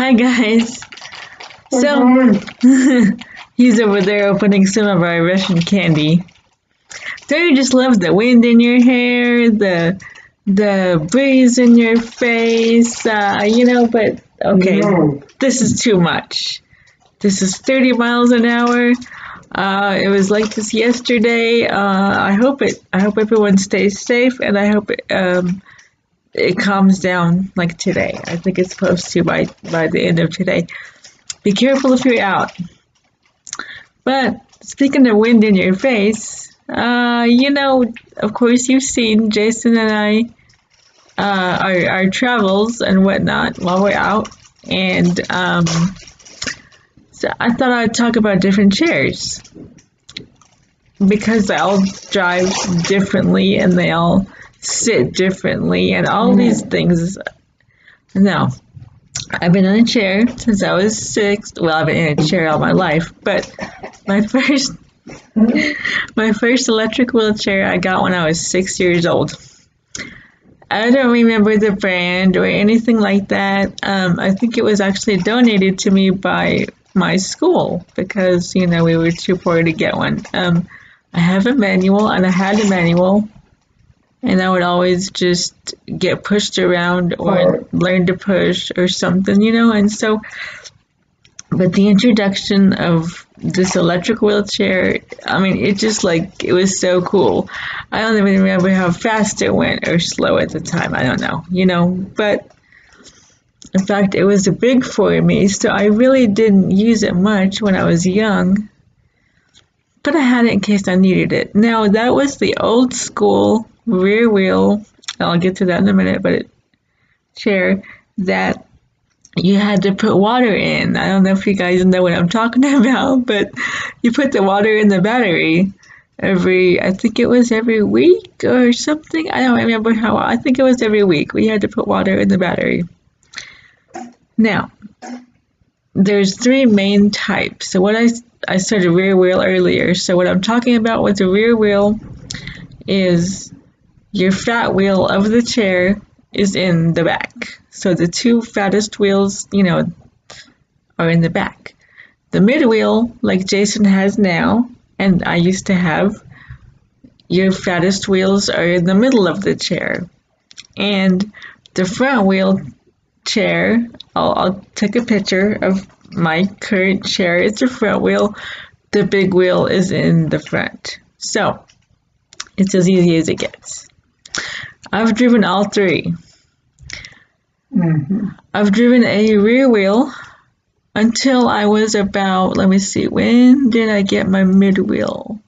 Hi guys. So Okay. he's over there opening some of our Russian candy. Don't you just love the wind in your hair, the breeze in your face? But okay, No. this is too much. This is 30 miles an hour. It was like this yesterday. I hope everyone stays safe, and I hope it calms down like today. I think it's supposed to by the end of today. Be careful if you're out. But speaking of wind in your face, of course you've seen Jason and I, our travels and whatnot while we're out. And so I thought I'd talk about different chairs because they all drive differently and they all sit differently and all these things. Now, I've been in a chair since I was 6. Well, I've been in a chair all my life, but my first my first electric wheelchair I got when I was 6 years old. I don't remember the brand or anything like that. I think it was actually donated to me by my school because we were too poor to get one. I have a manual and I had a manual, and I would always just get pushed around or learn to push or something, and so, but the introduction of this electric wheelchair, I mean, it was so cool. I don't even remember how fast it went or slow at the time. I don't know, but in fact, it was big for me, so I really didn't use it much when I was young, but I had it in case I needed it. Now, that was the old school rear wheel, I'll get to that in a minute, but chair that you had to put water in. I don't know if you guys know what I'm talking about, but you put the water in the battery I think it was every week or something. I don't remember how. I think it was every week. We had to put water in the battery. Now, there's 3 main types. So I said a rear wheel earlier. So what I'm talking about with the rear wheel is your fat wheel of the chair is in the back. So the 2 fattest wheels, are in the back. The mid wheel, like Jason has now, and I used to have, your fattest wheels are in the middle of the chair. And the front wheel chair, I'll take a picture of my current chair. It's a front wheel. The big wheel is in the front. So it's as easy as it gets. I've driven all 3. I've driven a rear wheel until I was about, let me see, when did I get my mid wheel?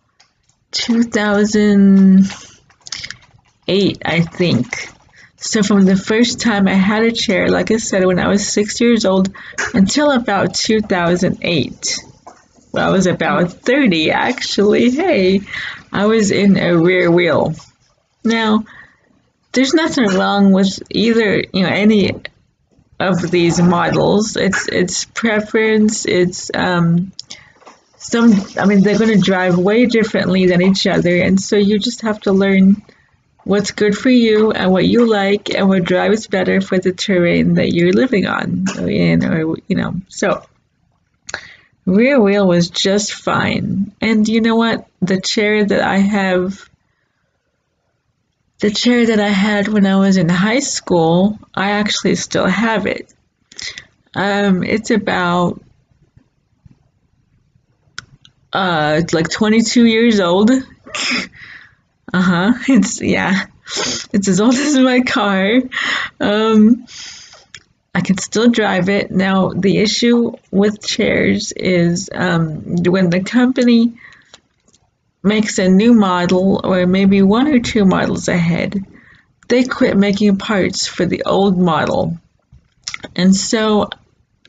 2008, I think. So from the first time I had a chair, like I said, when I was 6 years old, until about 2008. Well, I was about 30, actually. Hey, I was in a rear wheel. Now, there's nothing wrong with either, any of these models. It's preference. It's they're going to drive way differently than each other, and so you just have to learn what's good for you and what you like and what drives better for the terrain that you're living on So rear wheel was just fine. And you know what? The chair that I had when I was in high school, I actually still have it. It's about it's like 22 years old. It's as old as my car. I can still drive it. Now, the issue with chairs is when the company makes a new model, or maybe 1 or 2 models ahead, they quit making parts for the old model. And so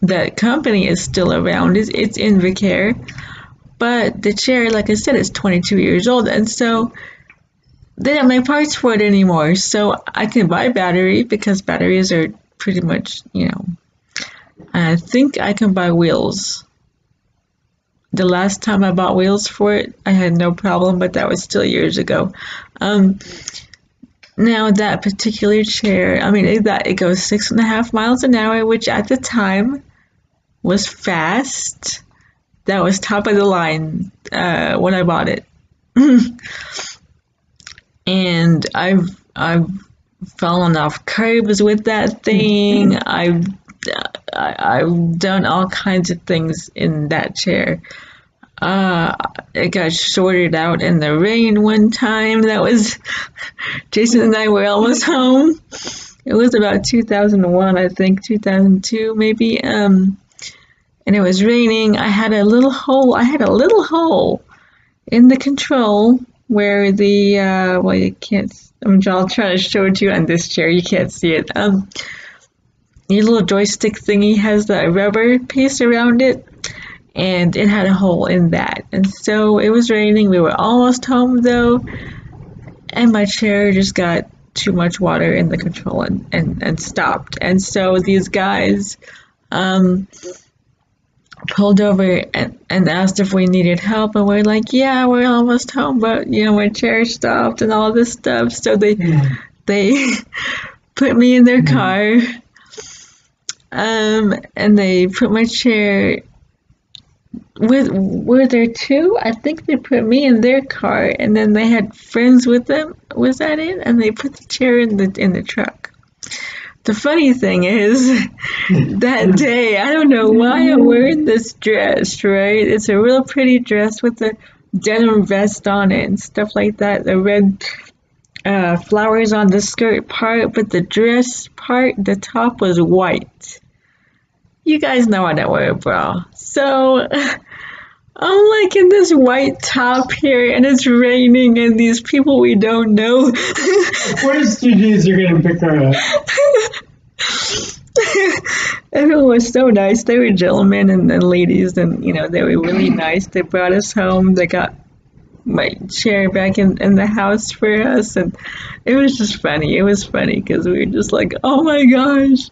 that company is still around. It's Invacare, but the chair, like I said, is 22 years old, and so they don't make parts for it anymore. So I can buy battery because batteries are pretty much, I think I can buy wheels. The last time I bought wheels for it, I had no problem, but that was still years ago. Now that particular chair, it goes 6.5 miles an hour, which at the time was fast. That was top of the line when I bought it. And I've fallen off curbs with that thing. I've done all kinds of things in that chair. It got shorted out in the rain one time. That was Jason and I were almost home. It was about 2001, I think, 2002 maybe. And it was raining. I had a little hole. In the control where the well, you can't. I'll try to show it to you on this chair. You can't see it. Your little joystick thingy has the rubber piece around it, and it had a hole in that. And so it was raining. We were almost home though, and my chair just got too much water in the control and stopped. And so these guys pulled over and asked if we needed help, and we're like, yeah, we're almost home, but my chair stopped and all this stuff. So they put me in their car, and they put my chair were there two? I think they put me in their car, and then they had friends with them. Was that it? And they put the chair in the truck. The funny thing is, that day, I don't know why I'm wearing this dress, right? It's a real pretty dress with a denim vest on it and stuff like that. The red flowers on the skirt part, but the dress part, the top was white. You guys know I don't wear a bra. So I'm like in this white top here, and it's raining, and these people we don't know. Of course you dudes are going to pick her up. Everyone was so nice. They were gentlemen and ladies, and they were really nice. They brought us home. They got my chair back in the house for us, and it was just funny. It was funny because we were just like, oh my gosh.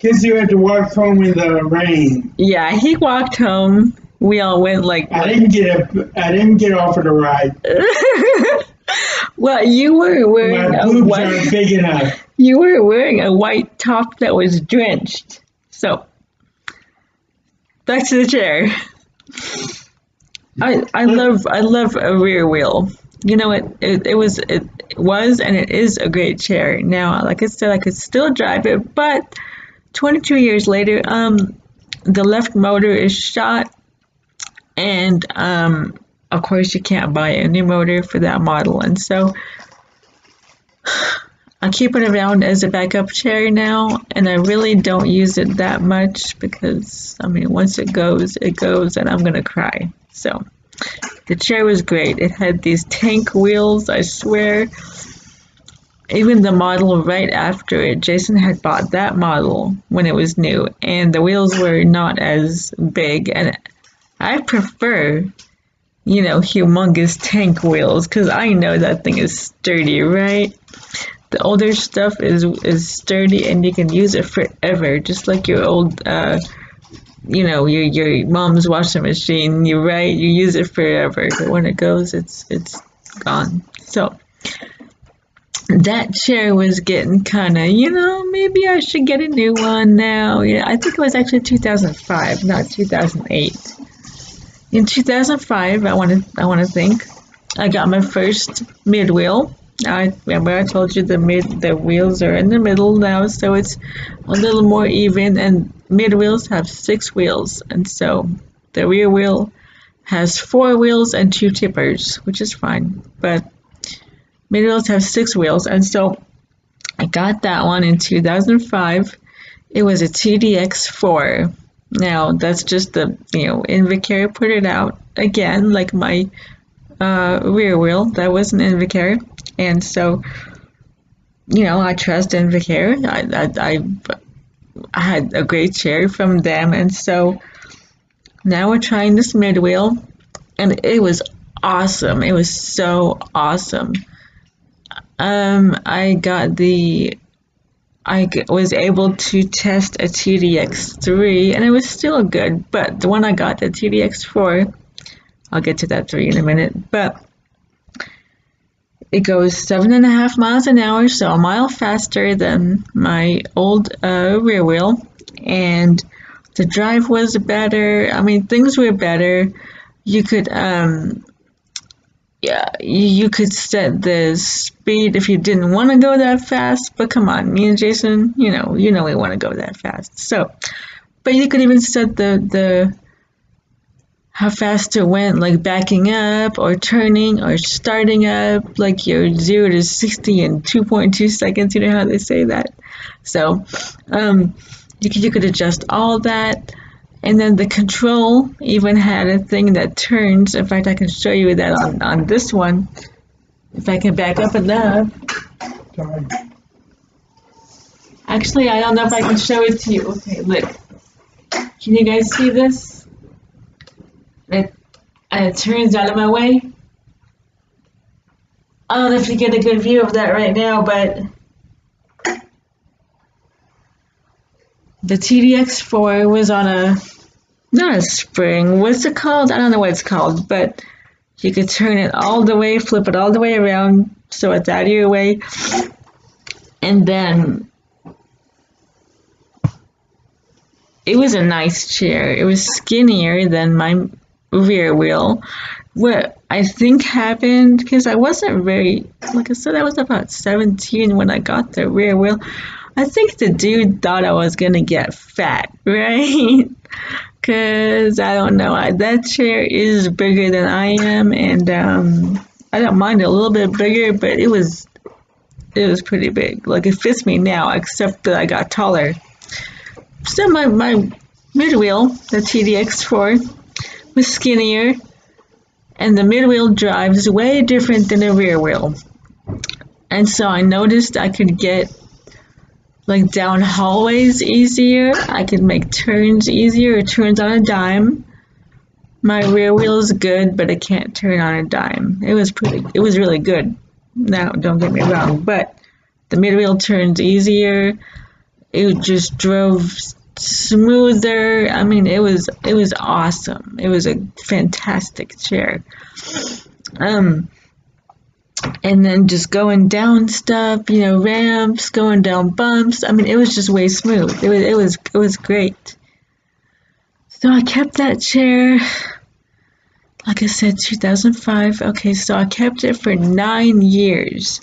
Because you had to walk home in the rain. Yeah, he walked home. We all went like. I didn't get offered a ride. Well, you were wearing my boobs aren't big enough. You were wearing a white top that was drenched. So, back to the chair. I love a rear wheel. It was and it is a great chair. Now, like I said, I could still drive it, but 22 years later, the left motor is shot, and of course you can't buy a new motor for that model, and so I keep it around as a backup chair now, and I really don't use it that much because once it goes, and I'm gonna cry. So the chair was great. It had these tank wheels, I swear. Even the model right after it, Jason had bought that model when it was new, and the wheels were not as big, and I prefer humongous tank wheels, because I know that thing is sturdy, right? The older stuff is sturdy, and you can use it forever, just like your old, your mom's washing machine. You use it forever, but when it goes, it's gone. So that chair was getting kind of, maybe I should get a new one now. I think it was actually 2005, not 2008. In 2005, I want to think, I got my first mid wheel. I remember I told you the wheels are in the middle now, so it's a little more even, and mid wheels have 6 wheels, and so the rear wheel has 4 wheels and 2 tippers, which is fine, but mid wheels have 6 wheels, and so I got that one in 2005. It was a TDX4. Now that's just the Invacare put it out again, like my rear wheel. That was an Invacare, and so I trust Invacare. I had a great chair from them, and so now we're trying this mid wheel, and it was awesome. It was so awesome. I was able to test a TDX3, and it was still good, but the one I got, the TDX4, I'll get to that 3 in a minute, but it goes 7.5 miles an hour, so a mile faster than my old rear wheel, and The drive was better. I mean, things were better. You could yeah, you could set the speed if you didn't want to go that fast. But come on, me and Jason, you know we want to go that fast. So, but you could even set the how fast it went, like backing up or turning or starting up, like your 0 to 60 in 2.2 seconds. You know how they say that. So, you could adjust all that. And then the control even had a thing that turns. In fact, I can show you that on this one. If I can back up enough. Sorry. Actually, I don't know if I can show it to you. Okay, look. Can you guys see this? It turns out of my way. I don't know if you get a good view of that right now, but the TDX4 was on not a spring, what's it called? I don't know what it's called, but you could turn it all the way, flip it all the way around so it's out of your way. And then it was a nice chair. It was skinnier than my rear wheel. What I think happened, because I wasn't very, like I said, I was about 17 when I got the rear wheel. I think the dude thought I was gonna get fat, right? Because I don't know, that chair is bigger than I am, and I don't mind a little bit bigger, but it was pretty big. Like, it fits me now, except that I got taller. So my mid wheel, the TDX4, was skinnier, and the mid wheel drive is way different than the rear wheel. And so I noticed I could get like down hallways easier. I could make turns easier, or turns on a dime. My rear wheel is good, but it can't turn on a dime. It was really good. Now, don't get me wrong, but the mid wheel turns easier. It just drove smoother. I mean, it was awesome. It was a fantastic chair. And then just going down stuff, ramps, going down bumps. I mean, it was just way smooth. It was great. So I kept that chair, like I said, 2005. Okay, so I kept it for 9 years.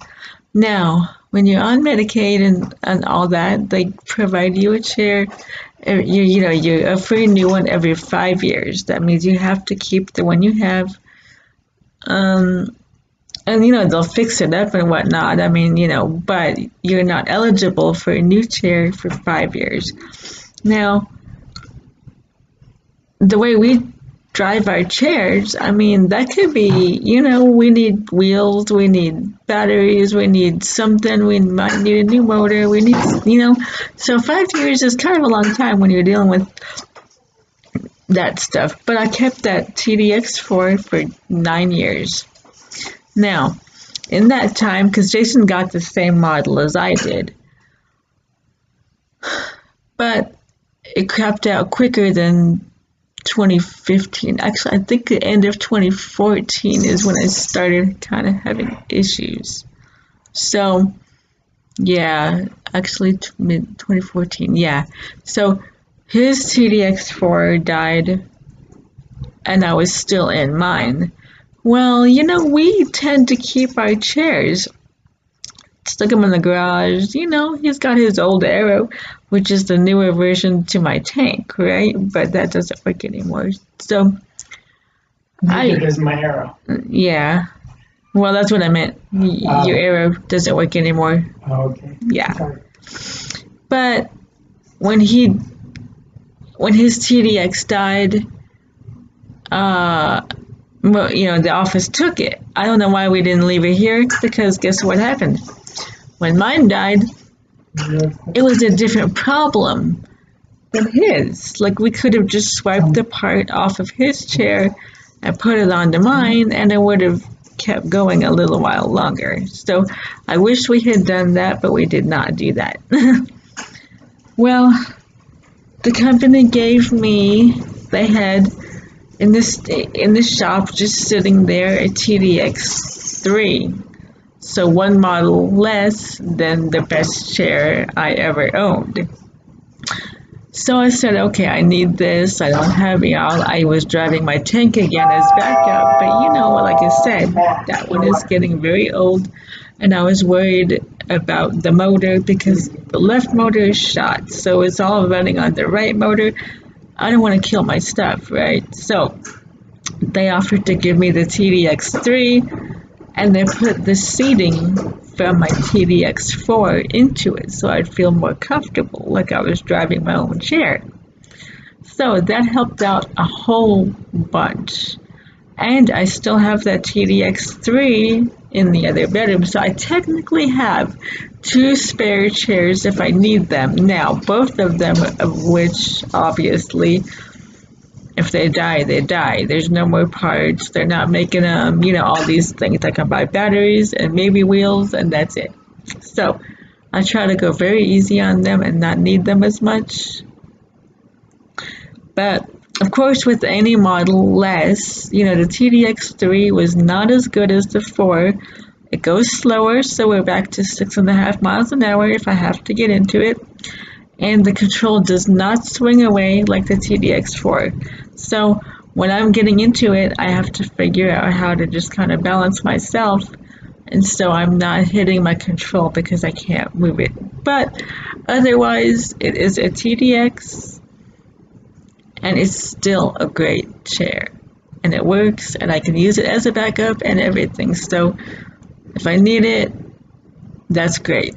Now, when you're on Medicaid and all that, they provide you a chair. You're a free new one every 5 years. That means you have to keep the one you have. And they'll fix it up and whatnot. I mean, but you're not eligible for a new chair for 5 years. Now, the way we drive our chairs, I mean, that could be, we need wheels, we need batteries, we need something, we might need a new motor, we need, so 5 years is kind of a long time when you're dealing with that stuff. But I kept that TDX4 for 9 years. Now, in that time, because Jason got the same model as I did, but it crapped out quicker than 2015. Actually, I think the end of 2014 is when I started kind of having issues. So, yeah, actually mid-2014, yeah. So, his TDX4 died, and I was still in mine. Well, we tend to keep our chairs, stick them in the garage. He's got his old Arrow, which is the newer version to my tank, right? But that doesn't work anymore. So, Neither does my Arrow. Yeah. Well, that's what I meant. Your Arrow doesn't work anymore. Oh, okay. Yeah. Sorry. But when his TDX died, the office took it. I don't know why we didn't leave it here, because guess what happened? When mine died, it was a different problem than his. Like, we could have just swiped the part off of his chair and put it onto mine, and it would have kept going a little while longer. So I wish we had done that, but we did not do that. Well, the company gave me, they had in the shop just sitting there a TDX3, so one model less than the best chair I ever owned. So I said, okay, I need this. I don't have it. I was driving my tank again as backup, but like I said, that one is getting very old, and I was worried about the motor because the left motor is shot, so it's all running on the right motor. I don't want to kill my stuff, right? So they offered to give me the TDX3, and they put the seating from my TDX4 into it so I'd feel more comfortable, like I was driving my own chair. So that helped out a whole bunch. And I still have that TDX3 in the other bedroom, so I technically have 2 spare chairs if I need them. Now, both of them, of which obviously, if they die, they die. There's no more parts. They're not making them, all these things. I can buy batteries and maybe wheels, and that's it. So I try to go very easy on them and not need them as much. But of course, with any Model less, the TDX3 was not as good as the 4. It goes slower, so we're back to 6.5 miles an hour if I have to get into it. And the control does not swing away like the TDX4. So when I'm getting into it, I have to figure out how to just kind of balance myself, and so I'm not hitting my control because I can't move it. But otherwise, it is a TDX, and it's still a great chair, and it works, and I can use it as a backup and everything. So if I need it, that's great.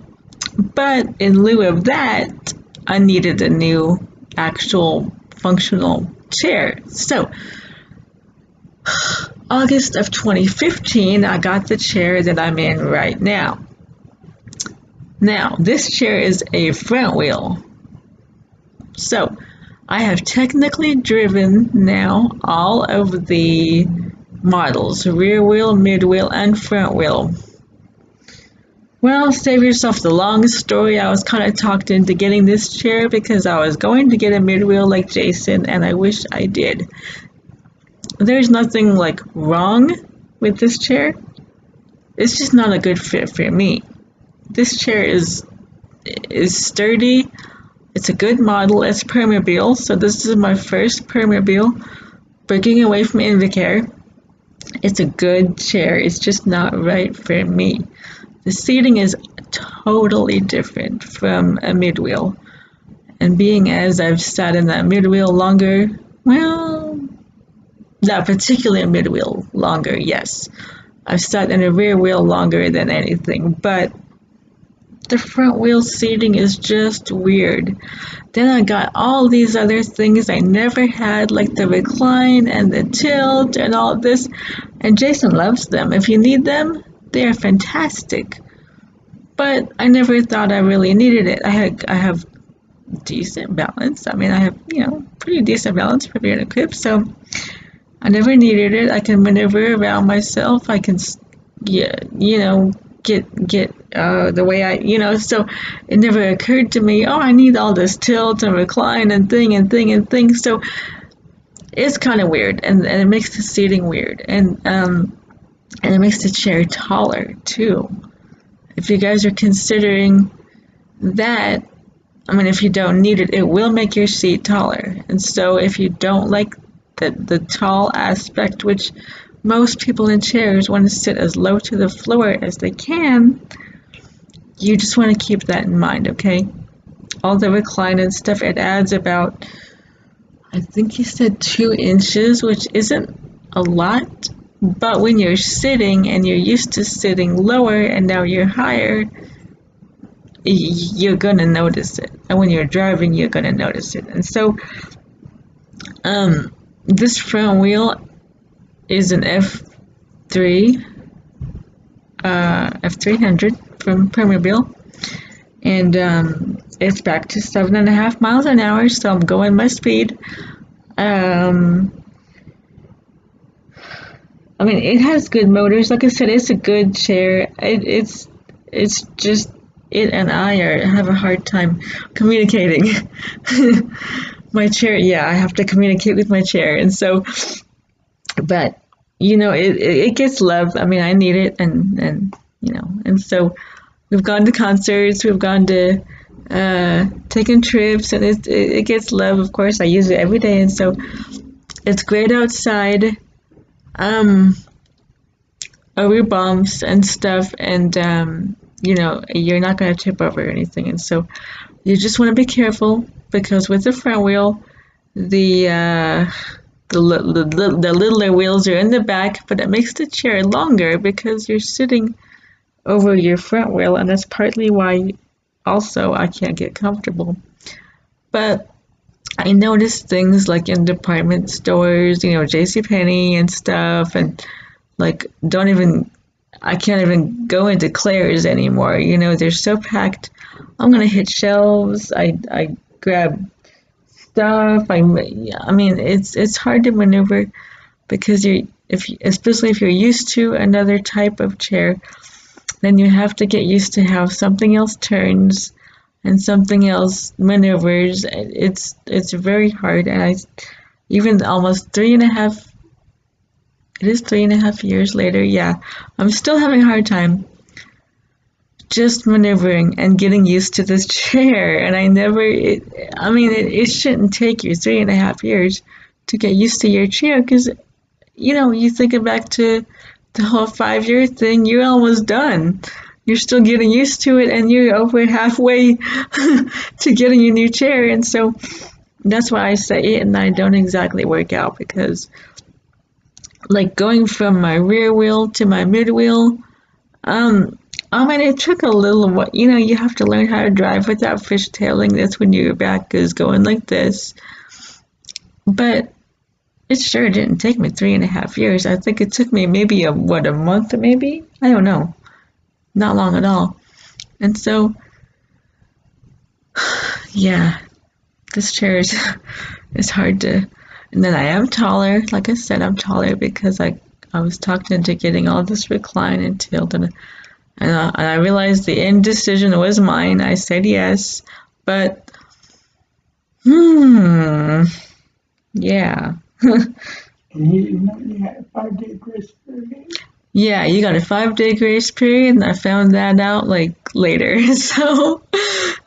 But in lieu of that, I needed a new actual functional chair. So August of 2015, I got the chair that I'm in right now. Now, this chair is a front wheel. So I have technically driven now all of the models, rear wheel, mid wheel, and front wheel. Well, save yourself the long story. I was kind of talked into getting this chair because I was going to get a mid-wheel like Jason, and I wish I did. There's nothing like wrong with this chair. It's just not a good fit for me. This chair is sturdy. It's a good model. It's Permobil, so this is my first Permobil. Breaking away from Invacare. It's a good chair. It's just not right for me. The seating is totally different from a mid-wheel. And being as I've sat in that mid-wheel longer, well, that particular mid-wheel longer, yes. I've sat in a rear wheel longer than anything, but the front wheel seating is just weird. Then I got all these other things I never had, like the recline and the tilt and all this, and Jason loves them. If you need them, they are fantastic, but I never thought I really needed it. I have decent balance. I mean, I have, pretty decent balance for being equipped, so I never needed it. I can maneuver around myself. I can, get the way I, so it never occurred to me, I need all this tilt and recline and thing. So it's kind of weird, and it makes the seating weird, and it makes the chair taller too. If you guys are considering that, I mean, if you don't need it, it will make your seat taller. And so if you don't like the tall aspect, which most people in chairs want to sit as low to the floor as they can, you just want to keep that in mind, okay? All the recline and stuff, it adds about, I think he said 2 inches, which isn't a lot. But when you're sitting and you're used to sitting lower and now you're higher, you're going to notice it. And when you're driving, you're going to notice it. And so this front wheel is an F3, F300 from Permobil. And it's back to 7.5 miles an hour, so I'm going my speed. I mean, it has good motors. Like I said, it's a good chair. It's just, it and I have a hard time communicating. My chair, I have to communicate with my chair. And so, but, it gets love. I mean, I need it. And so we've gone to concerts. We've gone to taking trips, and it gets love. Of course, I use it every day, and so it's great outside. Um, over bumps and stuff, and you're not going to trip over anything, and so you just want to be careful because with the front wheel, the the littler wheels are in the back, but it makes the chair longer because you're sitting over your front wheel, and that's partly why also I can't get comfortable. But I noticed things like in department stores, JCPenney and stuff, and like I can't even go into Claire's anymore. They're so packed. I'm gonna hit shelves. I grab stuff. I mean, it's hard to maneuver because especially if you're used to another type of chair, then you have to get used to how something else turns and something else maneuvers. It's very hard, and I even almost 3.5. It is 3.5 years later. Yeah, I'm still having a hard time just maneuvering and getting used to this chair. And it shouldn't take you 3.5 years to get used to your chair because, you think back to the whole 5-year thing, you're almost done. You're still getting used to it, and you're over halfway to getting your new chair. And so that's why I say it and I don't exactly work out because, like, going from my rear wheel to my mid wheel, it took a little while. You have to learn how to drive without fishtailing. That's when your back is going like this. But it sure didn't take me 3.5 years. I think it took me maybe a month maybe? I don't know. Not long at all. And so, yeah, this chair is hard to. And then I am taller. Like I said, I'm taller because I was talked into getting all this recline and tilt, and I realized the indecision was mine. I said yes, but yeah. And you had a 5-day grace period. Yeah, you got a 5-day grace period, and I found that out like later. So,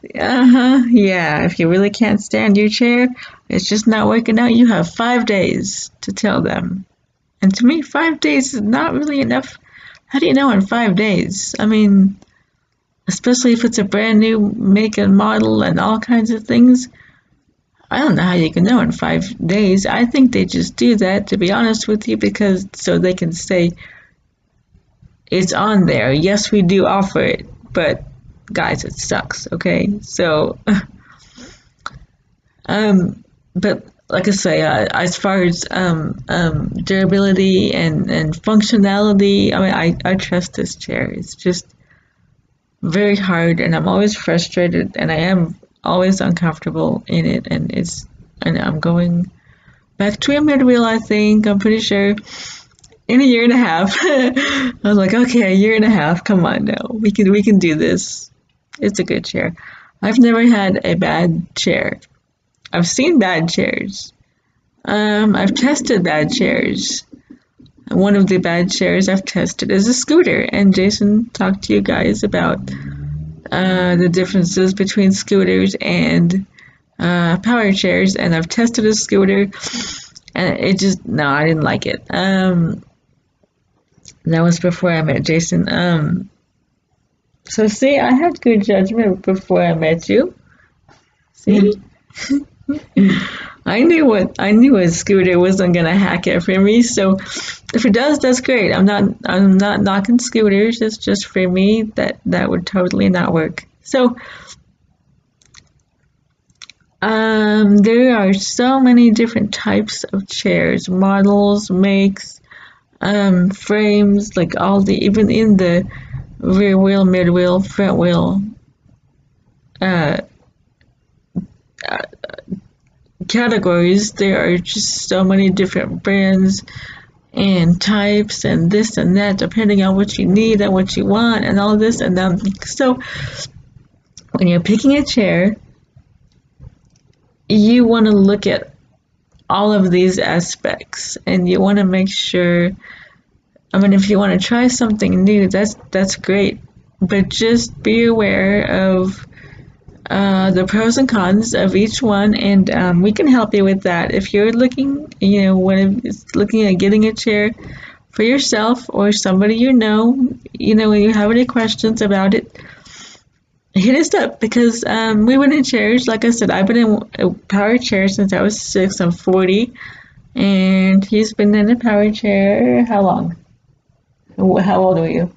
yeah, if you really can't stand your chair, it's just not working out, you have 5 days to tell them. And to me, 5 days is not really enough. How do you know in 5 days? I mean, especially if it's a brand new make and model and all kinds of things. I don't know how you can know in 5 days. I think they just do that, to be honest with you, because so they can say, it's on there. Yes, we do offer it, but guys, it sucks, okay? So, but like I say, as far as durability and functionality, I trust this chair. It's just very hard, and I'm always frustrated, and I am always uncomfortable in it, and I'm going back to a mid wheel. I think I'm pretty sure in a year and a half. I was like, okay, a year and a half. Come on, now we can do this. It's a good chair. I've never had a bad chair. I've seen bad chairs. I've tested bad chairs. One of the bad chairs I've tested is a scooter, and Jason talked to you guys about the differences between scooters and power chairs, and I've tested a scooter, and I didn't like it. That was before I met Jason. So see, I had good judgment before I met you. See? I knew a scooter wasn't gonna hack it for me. So if it does, that's great. I'm not knocking scooters. It's just for me that would totally not work. So there are so many different types of chairs, models, makes, frames, like even in the rear wheel, mid wheel, front wheel categories. There are just so many different brands and types and this and that, depending on what you need and what you want and all this. And so when you're picking a chair, you want to look at all of these aspects, and you want to make sure, if you want to try something new, that's great, but just be aware of the pros and cons of each one, and we can help you with that. If you're looking, looking at getting a chair for yourself or somebody when you have any questions about it, hit us up because we been in chairs. Like I said, I've been in a power chair since I was 6. I'm 40, and he's been in a power chair. How long? How old are you?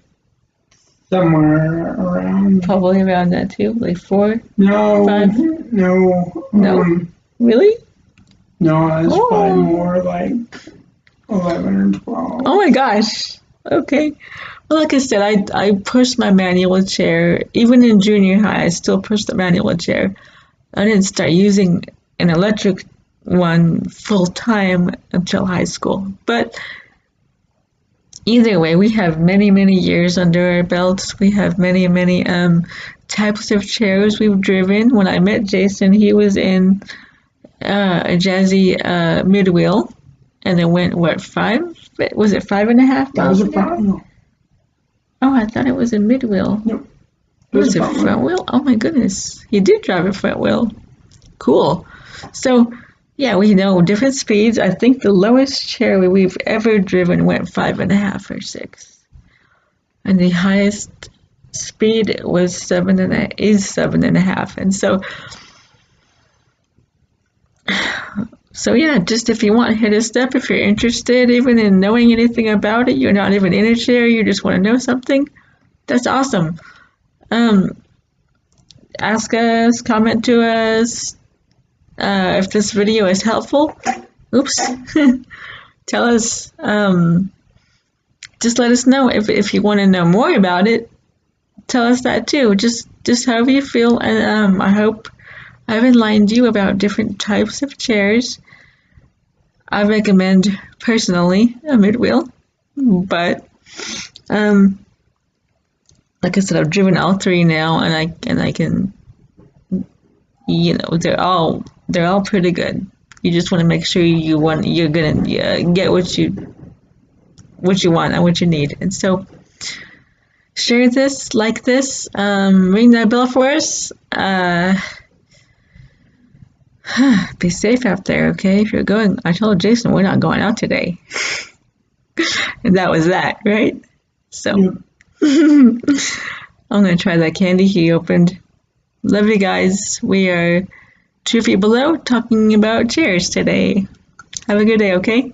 Somewhere around. Probably around that too, like 4. No, 5. no, No, really? no. It's Oh. probably more like 11 or 12. Oh my gosh. Okay. Well, like I said, I pushed my manual chair. Even in junior high, I still pushed the manual chair. I didn't start using an electric one full time until high school. But either way, we have many, many years under our belts. We have many, many types of chairs we've driven. When I met Jason, he was in a Jazzy midwheel, and it went, what, 5? Was it 5.5 That was miles a an hour? front wheel. Oh, I thought it was a midwheel. Nope. It was a front wheel? Oh my goodness. He did drive a front wheel. Cool. So, yeah, we know different speeds. I think the lowest chair we've ever driven went 5.5 or 6. And the highest speed was 7.5. And so yeah, just if you want, hit us up if you're interested, even in knowing anything about it. You're not even in a chair, you just want to know something. That's awesome. Ask us, comment to us. If this video is helpful, oops, tell us. Just let us know if you want to know more about it. Tell us that too. Just however you feel, and I hope I've enlightened you about different types of chairs. I recommend personally a midwheel, but like I said, I've driven all 3 now, and I can, they're all pretty good. You just want to make sure you're gonna get what you want and what you need. And so share this, like this, ring that bell for us. Be safe out there, okay? If you're going, I told Jason we're not going out today. And that was that, right? So Yep. I'm gonna try that candy he opened. Love you guys. We are 2 feet below talking about chairs today. Have a good day, okay?